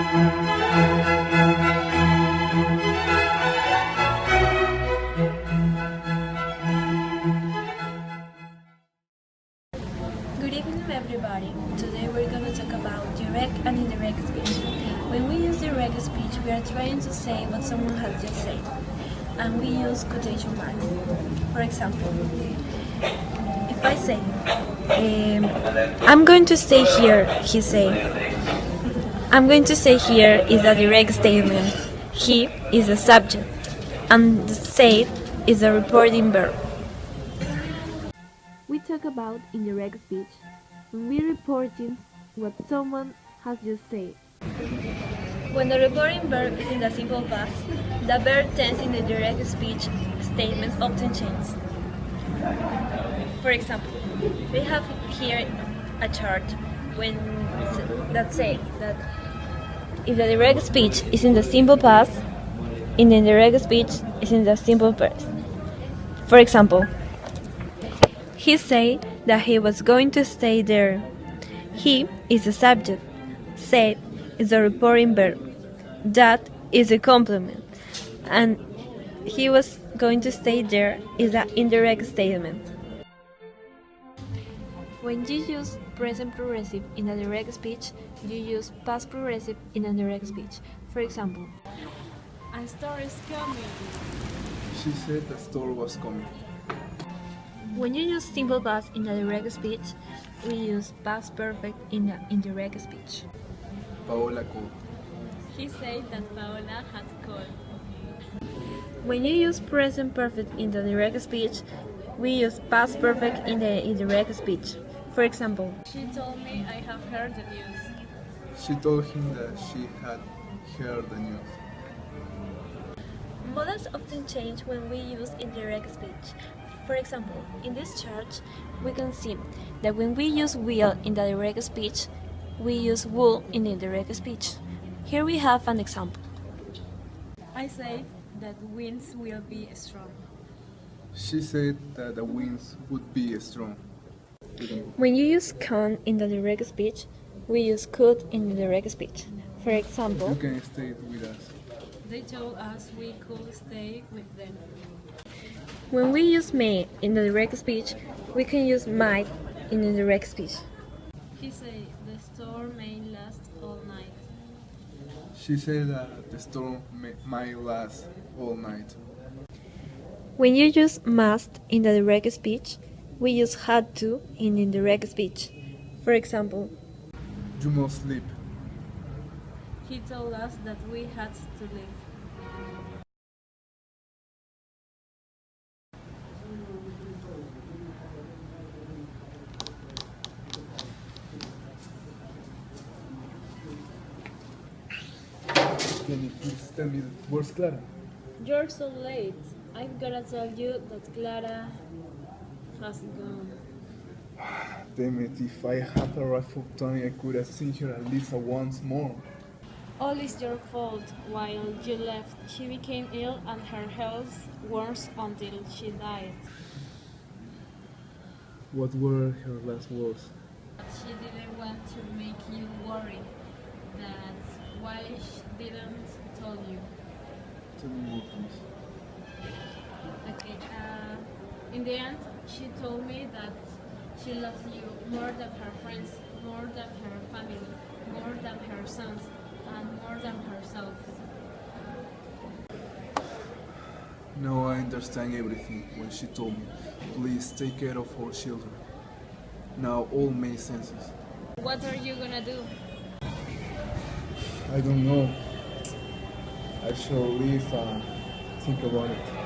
Good evening, everybody. Today we're going to talk about direct and indirect speech. When we use direct speech, we are trying to say what someone has just said, and we use quotation marks. For example, if I say, I'm going to stay here, he say. I'm going to stay here is a direct statement. He is the subject, and the said is a reporting verb. We talk about indirect speech when we're reporting what someone has just said. When the reporting verb is in the simple past, the verb tense in the direct speech statement often changes. For example, we have here a chart that says that if the direct speech is in the simple past, in the indirect speech is in the simple past. For example, he said that he was going to stay there. He is the subject. Said is the reporting verb. That is a complement. And he was going to stay there is an indirect statement. When you use present progressive in a direct speech, you use past progressive in a direct speech. For example, a store is coming. She said the store was coming. When you use simple past in a direct speech, we use past perfect in the indirect speech. Paola called. He said that Paola had called. When you use present perfect in the direct speech, we use past perfect in the indirect speech. For example, she told me I have heard the news. She told him that she had heard the news. Modals often change when we use indirect speech. For example, in this chart, we can see that when we use will in the direct speech, we use would in the indirect speech. Here we have an example. I said that winds will be strong. She said that the winds would be strong. When you use can in the direct speech, we use could in the direct speech. For example, you can stay with us. They told us we could stay with them. When we use may in the direct speech, we can use might in the direct speech. He said the storm may last all night. She said that the storm might last all night. When you use must in the direct speech, we use had to in the indirect speech. For example, you must sleep. He told us that we had to leave. Can you please tell me where's Clara? You're so late. I've gotta tell you that Clara has gone. Damn it, if I had arrived for Tony, I could have seen her at least once more. All is your fault. While you left, she became ill and her health worse until she died. What were her last words? She didn't want to make you worry. That's why she didn't tell you. Tell me more, please. Okay. In the end, she told me that she loves you more than her friends, more than her family, more than her sons, and more than herself. Now I understand everything when she told me, please take care of our children. Now all makes sense. What are you gonna do? I don't know. I shall leave and think about it.